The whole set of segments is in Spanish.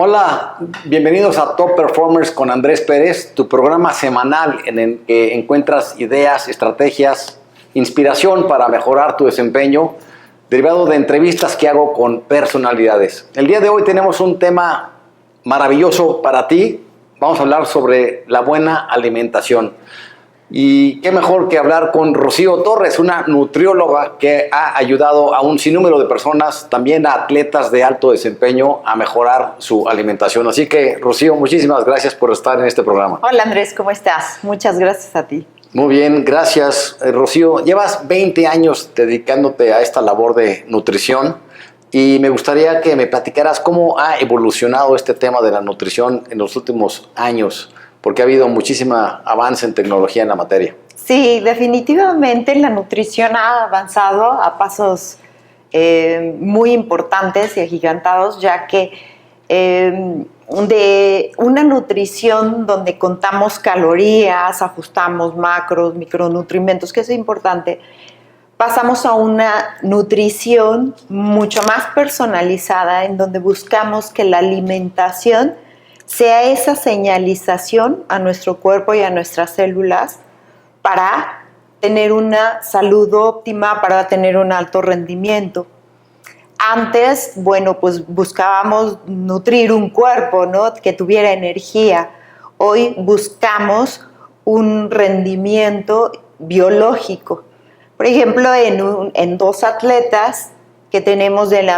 Hola, bienvenidos a Top Performers con Andrés Pérez, tu programa semanal en el que encuentras ideas, estrategias, inspiración para mejorar tu desempeño, derivado de entrevistas que hago con personalidades. El día de hoy tenemos un tema maravilloso para ti. Vamos a hablar sobre la buena alimentación. Y qué mejor que hablar con Rocío Torres, una nutrióloga que ha ayudado a un sinnúmero de personas, también a atletas de alto desempeño, a mejorar su alimentación. Así que, Rocío, muchísimas gracias por estar en este programa. Hola Andrés, ¿cómo estás? Muchas gracias a ti. Muy bien, gracias, Rocío. Llevas 20 años dedicándote a esta labor de nutrición y me gustaría que me platicaras cómo ha evolucionado este tema de la nutrición en los últimos años, porque ha habido muchísimo avance en tecnología en la materia. Sí, definitivamente la nutrición ha avanzado a pasos muy importantes y agigantados, ya que de una nutrición donde contamos calorías, ajustamos macros, micronutrientes, que es importante, pasamos a una nutrición mucho más personalizada, en donde buscamos que la alimentación sea esa señalización a nuestro cuerpo y a nuestras células para tener una salud óptima, para tener un alto rendimiento. Antes, bueno, pues buscábamos nutrir un cuerpo, ¿no?, que tuviera energía. Hoy buscamos un rendimiento biológico. Por ejemplo, en dos atletas que tenemos del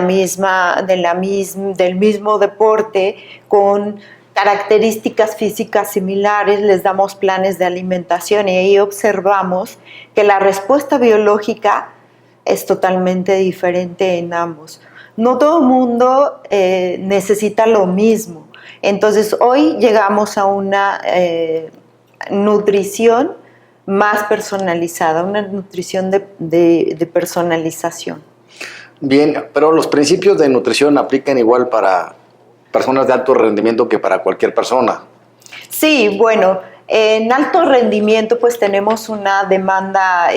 mismo deporte, con características físicas similares, les damos planes de alimentación y ahí observamos que la respuesta biológica es totalmente diferente en ambos. No todo el mundo necesita lo mismo. Entonces, hoy llegamos a una nutrición más personalizada, una nutrición de personalización. Bien, pero los principios de nutrición aplican igual para personas de alto rendimiento que para cualquier persona. Sí, bueno, en alto rendimiento pues tenemos una demanda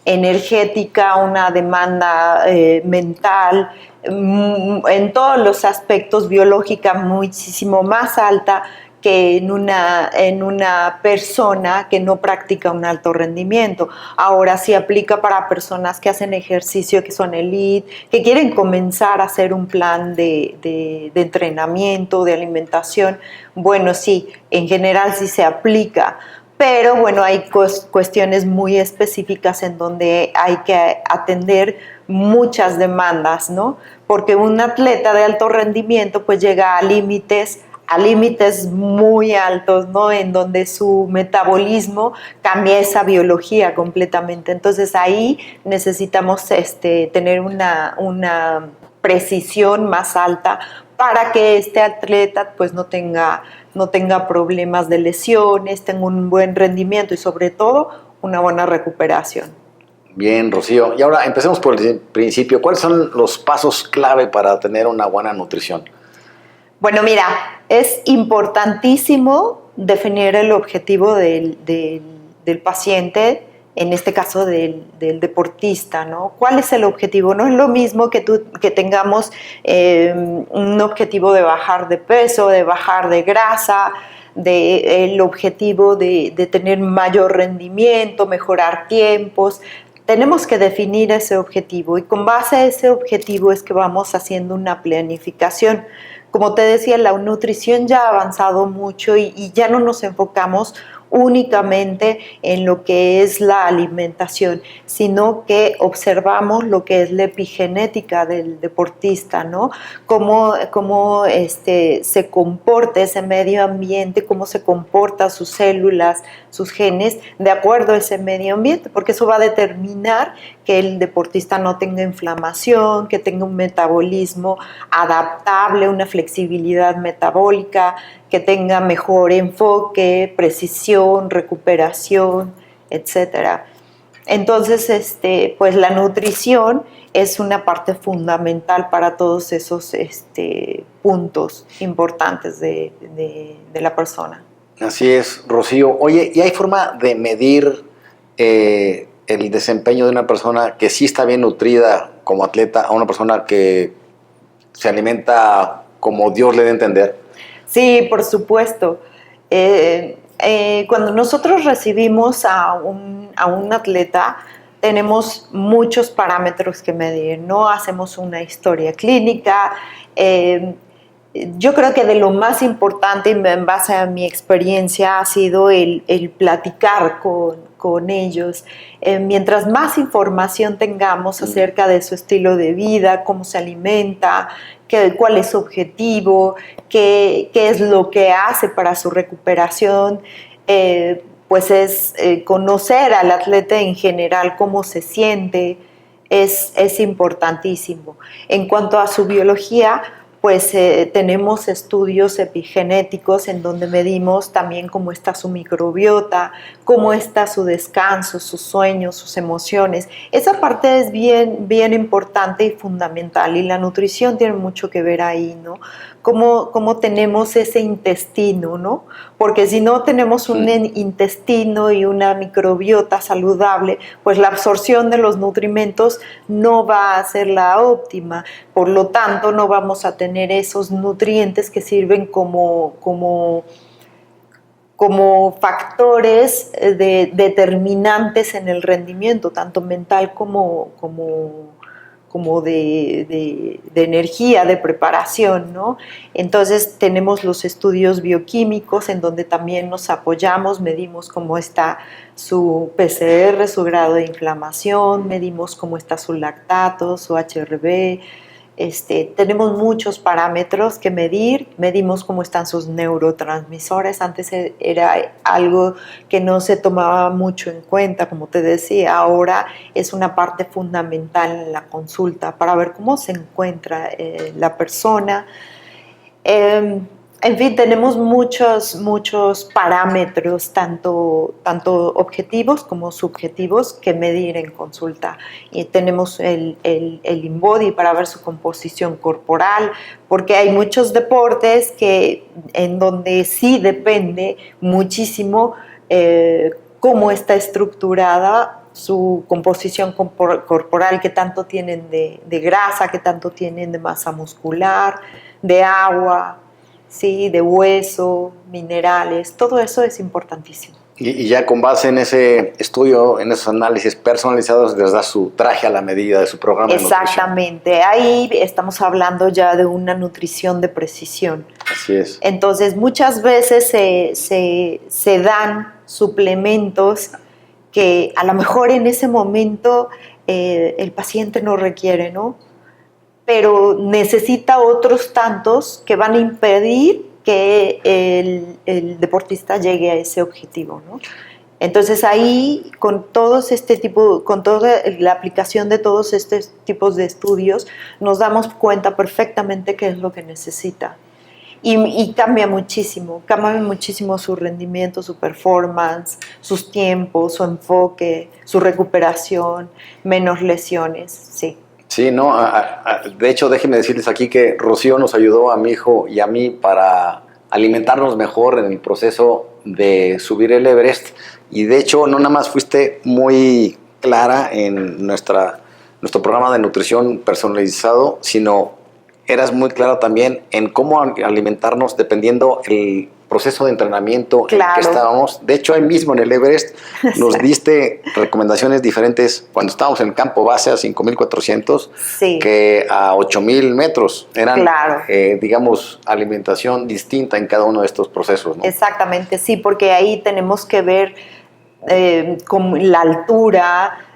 energética, una demanda mental, en todos los aspectos biológica muchísimo más alta que en una persona que no practica un alto rendimiento. Ahora sí aplica para personas que hacen ejercicio, que son elite, que quieren comenzar a hacer un plan de entrenamiento, de alimentación. Bueno, sí, en general sí se aplica, pero bueno, hay cuestiones muy específicas en donde hay que atender muchas demandas, ¿no? Porque un atleta de alto rendimiento pues llega a límites muy altos, ¿no?, en donde su metabolismo cambia esa biología completamente. Entonces ahí necesitamos tener una precisión más alta para que este atleta pues no tenga problemas de lesiones, tenga un buen rendimiento y sobre todo una buena recuperación. Bien, Rocío. Y ahora empecemos por el principio. ¿Cuáles son los pasos clave para tener una buena nutrición? Bueno, mira, es importantísimo definir el objetivo del paciente, en este caso del deportista, ¿no? ¿Cuál es el objetivo? No es lo mismo que tengamos un objetivo de bajar de peso, de bajar de grasa, el objetivo de tener mayor rendimiento, mejorar tiempos. Tenemos que definir ese objetivo y con base a ese objetivo es que vamos haciendo una planificación. Como te decía, la nutrición ya ha avanzado mucho y ya no nos enfocamos únicamente en lo que es la alimentación, sino que observamos lo que es la epigenética del deportista, ¿no? Cómo se comporta ese medio ambiente, cómo se comportan sus células, sus genes, de acuerdo a ese medio ambiente, porque eso va a determinar que el deportista no tenga inflamación, que tenga un metabolismo adaptable, una flexibilidad metabólica, que tenga mejor enfoque, precisión, recuperación, etc. Entonces, pues la nutrición es una parte fundamental para todos esos puntos importantes de la persona. Así es, Rocío. Oye, ¿y hay forma de medir el desempeño de una persona que sí está bien nutrida como atleta a una persona que se alimenta como Dios le dé a entender? Sí, por supuesto. Cuando nosotros recibimos a un atleta, tenemos muchos parámetros que medir, ¿no? Hacemos una historia clínica. Yo creo que de lo más importante, en base a mi experiencia, ha sido el platicar con ellos. Mientras más información tengamos acerca de su estilo de vida, cómo se alimenta, cuál es su objetivo, qué es lo que hace para su recuperación, pues es conocer al atleta en general, cómo se siente, es importantísimo. En cuanto a su biología, pues tenemos estudios epigenéticos en donde medimos también cómo está su microbiota, cómo está su descanso, sus sueños, sus emociones. Esa parte es bien importante y fundamental, y la nutrición tiene mucho que ver ahí, ¿no? Cómo tenemos ese intestino, ¿no? Porque si no tenemos un intestino y una microbiota saludable, pues la absorción de los nutrimentos no va a ser la óptima. Por lo tanto, no vamos a tener esos nutrientes que sirven como factores determinantes en el rendimiento, tanto mental como de energía, de preparación, ¿no? Entonces tenemos los estudios bioquímicos en donde también nos apoyamos, medimos cómo está su PCR, su grado de inflamación, medimos cómo está su lactato, su HRV. Tenemos muchos parámetros que medir, medimos cómo están sus neurotransmisores. Antes era algo que no se tomaba mucho en cuenta, como te decía, ahora es una parte fundamental en la consulta para ver cómo se encuentra la persona. En fin, tenemos muchos parámetros, tanto objetivos como subjetivos, que medir en consulta. Y tenemos el InBody para ver su composición corporal, porque hay muchos deportes en donde sí depende muchísimo cómo está estructurada su composición corporal, qué tanto tienen de grasa, qué tanto tienen de masa muscular, de agua, ¿sí? De hueso, minerales, todo eso es importantísimo. Y ya con base en ese estudio, en esos análisis personalizados, les da su traje a la medida de su programa. Exactamente, ahí estamos hablando ya de una nutrición de precisión. Así es. Entonces, muchas veces se dan suplementos que a lo mejor en ese momento el paciente no requiere, ¿no? Pero necesita otros tantos que van a impedir que el deportista llegue a ese objetivo, ¿no? Entonces ahí, con toda la aplicación de todos estos tipos de estudios, nos damos cuenta perfectamente qué es lo que necesita. Y cambia muchísimo su rendimiento, su performance, sus tiempos, su enfoque, su recuperación, menos lesiones, sí. Sí, no, de hecho, déjenme decirles aquí que Rocío nos ayudó a mi hijo y a mí para alimentarnos mejor en el proceso de subir el Everest. Y de hecho, no nada más fuiste muy clara en nuestro programa de nutrición personalizado, sino eras muy clara también en cómo alimentarnos dependiendo el proceso de entrenamiento en el que estábamos. De hecho, ahí mismo en el Everest nos diste recomendaciones diferentes cuando estábamos en el campo base a 5,400 que a 8,000 metros. Eran, digamos, alimentación distinta en cada uno de estos procesos, ¿no? Exactamente, sí, porque ahí tenemos que ver con la altura.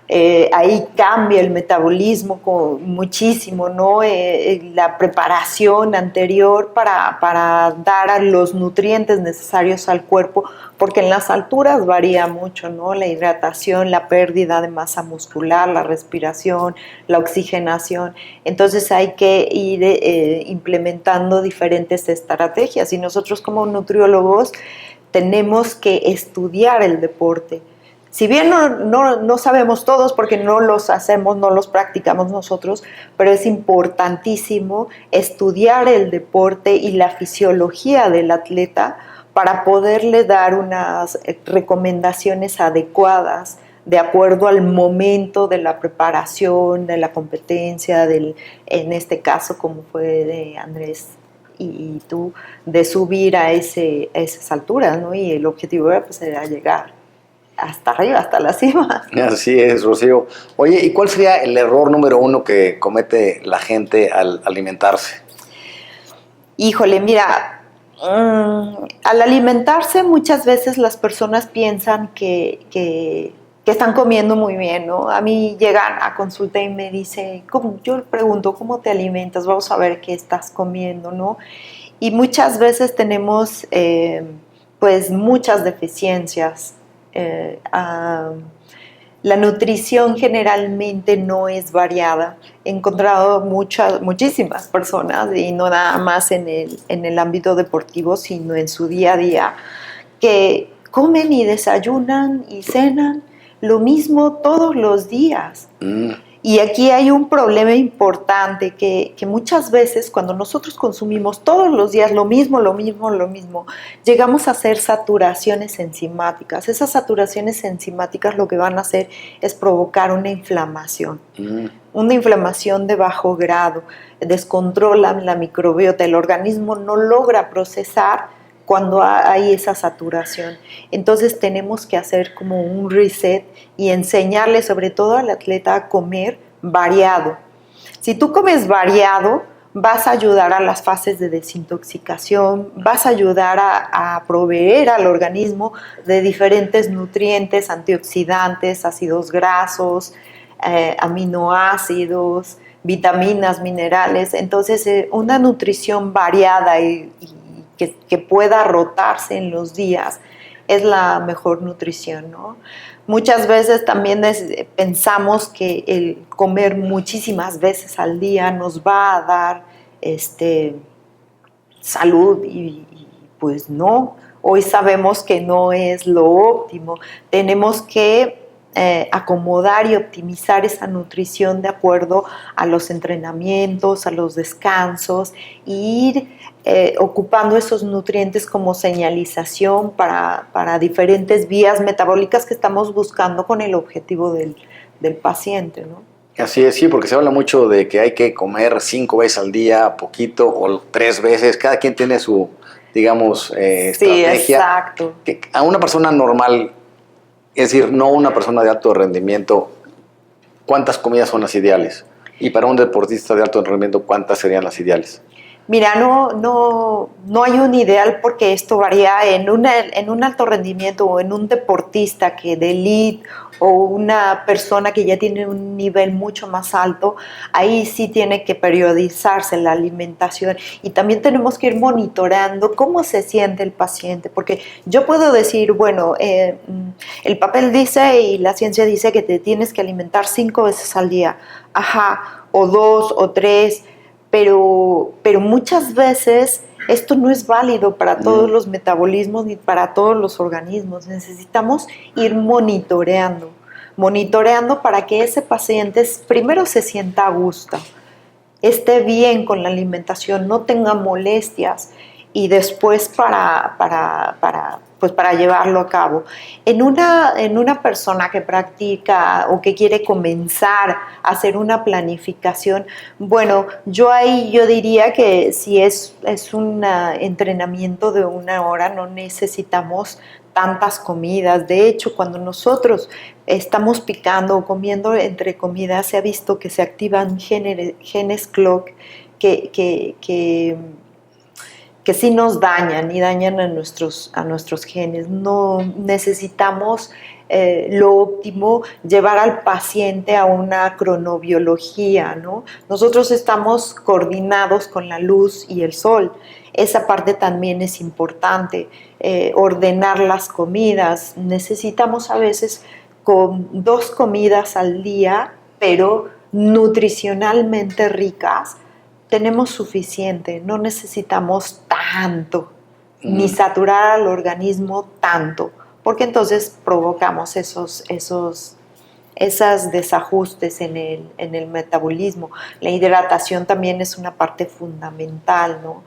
Ahí cambia el metabolismo muchísimo, ¿no? La preparación anterior para dar los nutrientes necesarios al cuerpo, porque en las alturas varía mucho, ¿no? La hidratación, la pérdida de masa muscular, la respiración, la oxigenación. Entonces hay que ir implementando diferentes estrategias, y nosotros como nutriólogos tenemos que estudiar el deporte. Si bien no sabemos todos porque no los hacemos, no los practicamos nosotros, pero es importantísimo estudiar el deporte y la fisiología del atleta para poderle dar unas recomendaciones adecuadas de acuerdo al momento de la preparación, de la competencia, en este caso como fue de Andrés y tú de subir a esas alturas, ¿no? Y el objetivo pues, era llegar hasta arriba, hasta la cima. Así es, Rocío. Oye, ¿y cuál sería el error número uno que comete la gente al alimentarse? Híjole, mira, al alimentarse muchas veces las personas piensan que están comiendo muy bien, ¿no? A mí llegan a consulta y me dice, yo pregunto, ¿cómo te alimentas? Vamos a ver qué estás comiendo, ¿no? Y muchas veces tenemos pues muchas deficiencias. La nutrición generalmente no es variada. He encontrado muchísimas personas, y no nada más en el ámbito deportivo, sino en su día a día, que comen y desayunan y cenan lo mismo todos los días. Y aquí hay un problema importante que muchas veces cuando nosotros consumimos todos los días lo mismo, llegamos a hacer saturaciones enzimáticas. Esas saturaciones enzimáticas lo que van a hacer es provocar una inflamación. Una inflamación de bajo grado, descontrolan la microbiota, el organismo no logra procesar cuando hay esa saturación. Entonces tenemos que hacer como un reset y enseñarle sobre todo al atleta a comer variado. Si tú comes variado, vas a ayudar a las fases de desintoxicación, vas a ayudar a proveer al organismo de diferentes nutrientes, antioxidantes, ácidos grasos, aminoácidos, vitaminas, minerales. Entonces, una nutrición variada y que pueda rotarse en los días es la mejor nutrición, ¿no? Muchas veces también pensamos que el comer muchísimas veces al día nos va a dar salud y pues no. Hoy sabemos que no es lo óptimo. Tenemos que acomodar y optimizar esa nutrición de acuerdo a los entrenamientos, a los descansos, e ir ocupando esos nutrientes como señalización para diferentes vías metabólicas que estamos buscando con el objetivo del paciente, ¿no? Así es, sí, porque se habla mucho de que hay que comer 5 veces al día, poquito, o 3 veces. Cada quien tiene su, digamos, estrategia. Sí, exacto. Que a una persona normal, es decir, no una persona de alto rendimiento, ¿cuántas comidas son las ideales? Y para un deportista de alto rendimiento, ¿cuántas serían las ideales? Mira, no hay un ideal porque esto varía en un alto rendimiento o en un deportista que de elite o una persona que ya tiene un nivel mucho más alto. Ahí sí tiene que periodizarse la alimentación y también tenemos que ir monitoreando cómo se siente el paciente, porque yo puedo decir, bueno, el papel dice y la ciencia dice que te tienes que alimentar 5 veces al día, o 2 o 3, pero muchas veces esto no es válido para todos los metabolismos ni para todos los organismos. Necesitamos ir monitoreando para que ese paciente primero se sienta a gusto, esté bien con la alimentación, no tenga molestias, y después para llevarlo a cabo. En una persona que practica o que quiere comenzar a hacer una planificación, bueno, yo diría que si es un entrenamiento de 1 hora, no necesitamos tantas comidas. De hecho, cuando nosotros estamos picando o comiendo entre comidas, se ha visto que se activan genes clock que sí nos dañan y dañan a nuestros genes. No necesitamos lo óptimo, llevar al paciente a una cronobiología, ¿no? Nosotros estamos coordinados con la luz y el sol. Esa parte también es importante. Ordenar las comidas. Necesitamos a veces con 2 comidas al día, pero nutricionalmente ricas, tenemos suficiente, no necesitamos tanto, ni saturar al organismo tanto, porque entonces provocamos esos desajustes en el metabolismo. La hidratación también es una parte fundamental, ¿no?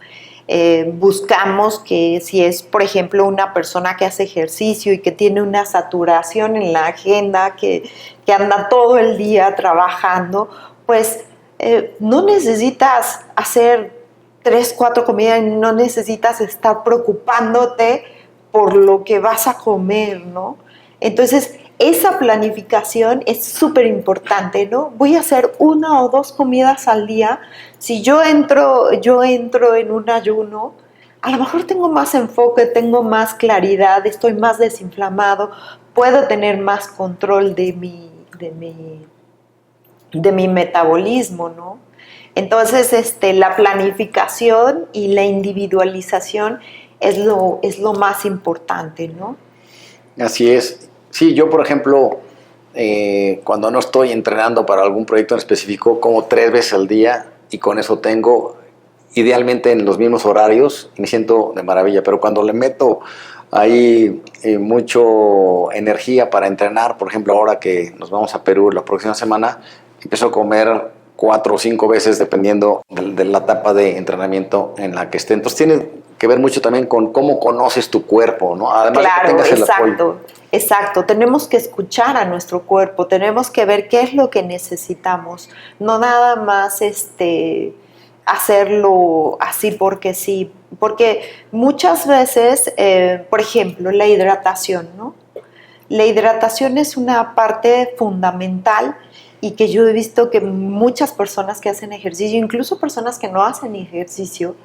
Buscamos que si es, por ejemplo, una persona que hace ejercicio y que tiene una saturación en la agenda, que anda todo el día trabajando, pues no necesitas hacer 3, 4 comidas y no necesitas estar preocupándote por lo que vas a comer, ¿no? Entonces, esa planificación es súper importante, ¿no? Voy a hacer 1 o 2 comidas al día. Si yo entro en un ayuno, a lo mejor tengo más enfoque, tengo más claridad, estoy más desinflamado, puedo tener más control de mi metabolismo, ¿no? Entonces, la planificación y la individualización es lo más importante, ¿no? Así es. Sí, yo, por ejemplo, cuando no estoy entrenando para algún proyecto en específico, como 3 veces al día y con eso tengo, idealmente en los mismos horarios, y me siento de maravilla. Pero cuando le meto ahí mucho energía para entrenar, por ejemplo, ahora que nos vamos a Perú la próxima semana, empiezo a comer 4 o 5 veces dependiendo de la etapa de entrenamiento en la que esté. Entonces tiene que ver mucho también con cómo conoces tu cuerpo, ¿no? Además de que tengas el apoyo. Exacto. Tenemos que escuchar a nuestro cuerpo, tenemos que ver qué es lo que necesitamos, no nada más hacerlo así porque sí, porque muchas veces, por ejemplo, la hidratación, ¿no? La hidratación es una parte fundamental y que yo he visto que muchas personas que hacen ejercicio, incluso personas que no hacen ejercicio,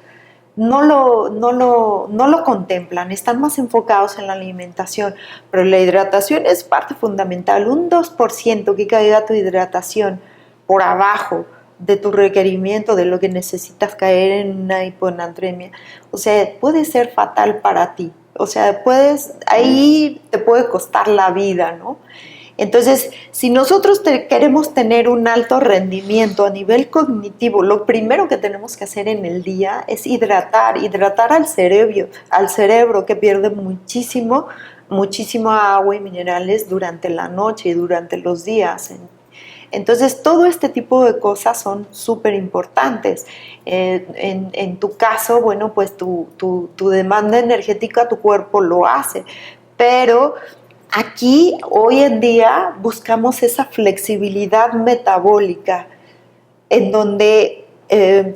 no lo contemplan, están más enfocados en la alimentación, pero la hidratación es parte fundamental. Un 2% que caiga tu hidratación por abajo de tu requerimiento, de lo que necesitas caer en una hiponatremia, o sea, puede ser fatal para ti. O sea, ahí te puede costar la vida, ¿no? Entonces, si nosotros queremos tener un alto rendimiento a nivel cognitivo, lo primero que tenemos que hacer en el día es hidratar al cerebro que pierde muchísimo agua y minerales durante la noche y durante los días. Entonces, todo este tipo de cosas son súper importantes. En tu caso, bueno, pues tu demanda energética, tu cuerpo lo hace, pero aquí, hoy en día, buscamos esa flexibilidad metabólica en donde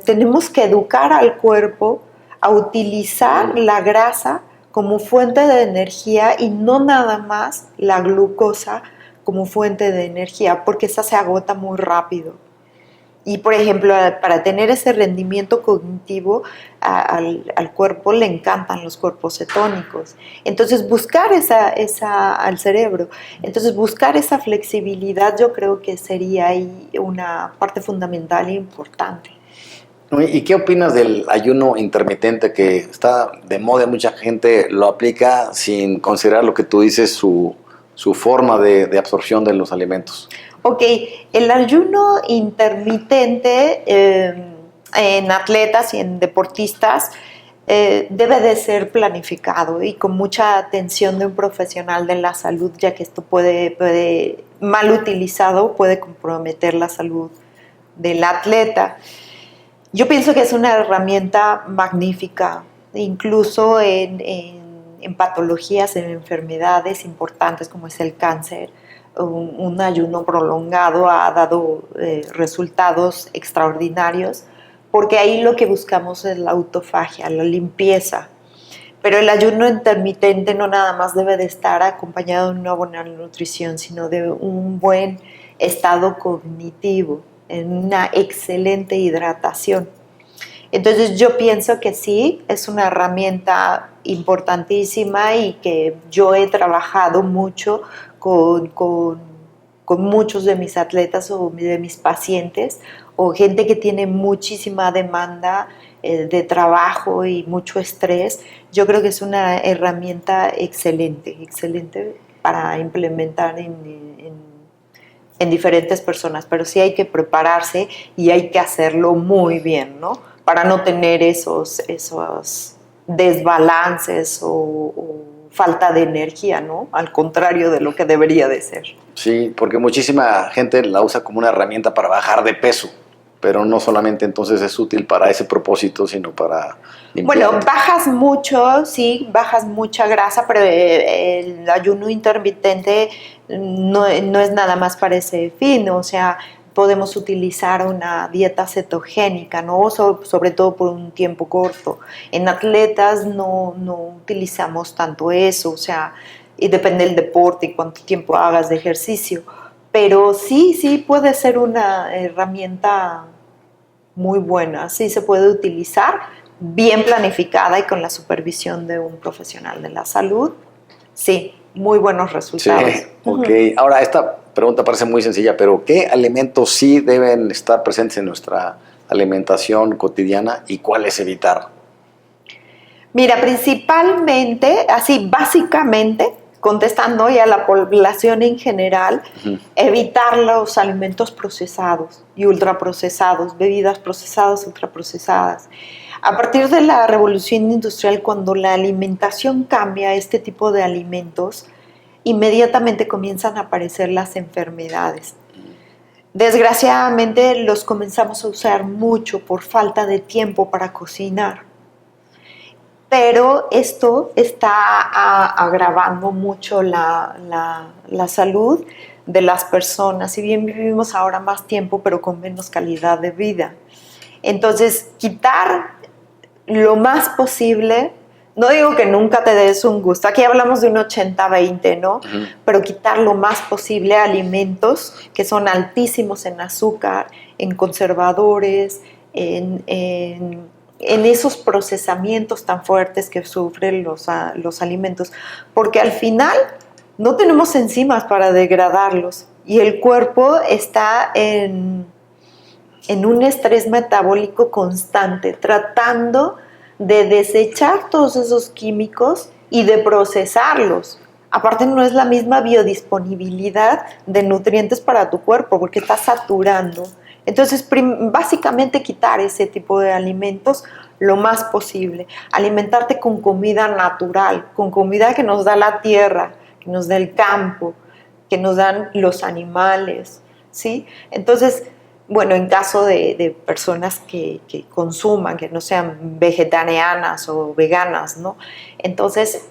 tenemos que educar al cuerpo a utilizar la grasa como fuente de energía y no nada más la glucosa como fuente de energía, porque esa se agota muy rápido. Y, por ejemplo, para tener ese rendimiento cognitivo, al cuerpo le encantan los cuerpos cetónicos. Entonces, al cerebro. Entonces, buscar esa flexibilidad yo creo que sería ahí una parte fundamental e importante. ¿Y qué opinas del ayuno intermitente que está de moda? Mucha gente lo aplica sin considerar lo que tú dices, su forma de absorción de los alimentos. Ok, el ayuno intermitente en atletas y en deportistas debe de ser planificado y con mucha atención de un profesional de la salud, ya que esto puede mal utilizado, puede comprometer la salud del atleta. Yo pienso que es una herramienta magnífica, incluso en patologías, en enfermedades importantes como es el cáncer. Un ayuno prolongado ha dado resultados extraordinarios, porque ahí lo que buscamos es la autofagia, la limpieza. Pero el ayuno intermitente no nada más debe de estar acompañado de una buena nutrición, sino de un buen estado cognitivo, en una excelente hidratación. Entonces yo pienso que sí, es una herramienta importantísima y que yo he trabajado mucho con muchos de mis atletas o de mis pacientes o gente que tiene muchísima demanda de trabajo y mucho estrés. Yo creo que es una herramienta excelente para implementar en diferentes personas, pero sí hay que prepararse y hay que hacerlo muy bien, ¿no? Para no tener esos desbalances o falta de energía, ¿no? Al contrario de lo que debería de ser. Sí, porque muchísima gente la usa como una herramienta para bajar de peso, pero no solamente entonces es útil para ese propósito, sino para limpiar. Bueno, bajas mucho, sí, bajas mucha grasa, pero el ayuno intermitente no es nada más para ese fin, o sea, podemos utilizar una dieta cetogénica, ¿no? Sobre todo por un tiempo corto. En atletas no utilizamos tanto eso, o sea, y depende del deporte y cuánto tiempo hagas de ejercicio. Pero sí puede ser una herramienta muy buena, sí se puede utilizar, bien planificada y con la supervisión de un profesional de la salud. Sí, muy buenos resultados. Sí, ok. Ahora, esta pregunta parece muy sencilla, pero ¿qué alimentos sí deben estar presentes en nuestra alimentación cotidiana y cuáles evitar? Mira, principalmente, así básicamente, contestando ya a la población en general, evitar los alimentos procesados y ultraprocesados, bebidas procesadas, ultraprocesadas. A partir de la revolución industrial, cuando la alimentación cambia a este tipo de alimentos, inmediatamente comienzan a aparecer las enfermedades. Desgraciadamente los comenzamos a usar mucho por falta de tiempo para cocinar. Pero esto está agravando mucho la salud de las personas. Si bien vivimos ahora más tiempo, pero con menos calidad de vida. Entonces, quitar lo más posible, no digo que nunca te des un gusto, aquí hablamos de un 80-20, ¿no? Pero quitar lo más posible alimentos que son altísimos en azúcar, en conservadores, en esos procesamientos tan fuertes que sufren los alimentos, porque al final no tenemos enzimas para degradarlos y el cuerpo está en un estrés metabólico constante, tratando de desechar todos esos químicos y de procesarlos. Aparte, no es la misma biodisponibilidad de nutrientes para tu cuerpo porque está saturando. Entonces, básicamente quitar ese tipo de alimentos lo más posible. Alimentarte con comida natural, con comida que nos da la tierra, que nos da el campo, que nos dan los animales, ¿sí? Entonces, bueno, en caso de personas que consuman, que no sean vegetarianas o veganas, ¿no? Entonces,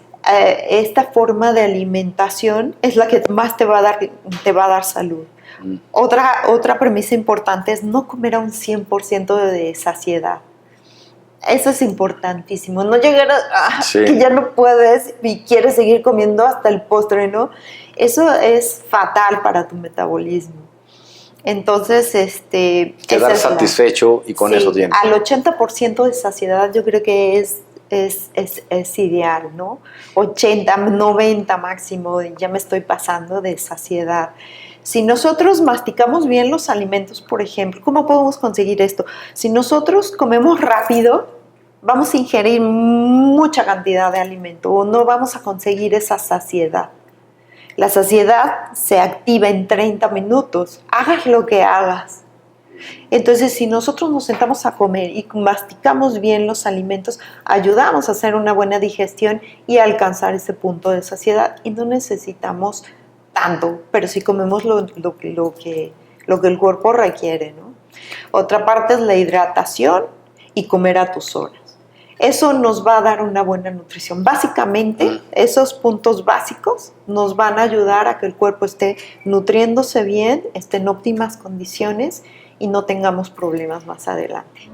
esta forma de alimentación es la que más te va a dar salud. Otra premisa importante es no comer a un 100% de saciedad. Eso es importantísimo. No llegar a que ya no puedes y quieres seguir comiendo hasta el postre, ¿no? Eso es fatal para tu metabolismo. Entonces, quedar satisfecho y con eso tienes. Al 80% de saciedad yo creo que es ideal, ¿no? 80, 90 máximo, ya me estoy pasando de saciedad. Si nosotros masticamos bien los alimentos, por ejemplo, ¿cómo podemos conseguir esto? Si nosotros comemos rápido, vamos a ingerir mucha cantidad de alimento o no vamos a conseguir esa saciedad. La saciedad se activa en 30 minutos, hagas lo que hagas. Entonces, si nosotros nos sentamos a comer y masticamos bien los alimentos, ayudamos a hacer una buena digestión y a alcanzar ese punto de saciedad. Y no necesitamos tanto, pero sí comemos lo que el cuerpo requiere, ¿no? Otra parte es la hidratación y comer a tus horas. Eso nos va a dar una buena nutrición. Básicamente, esos puntos básicos nos van a ayudar a que el cuerpo esté nutriéndose bien, esté en óptimas condiciones y no tengamos problemas más adelante.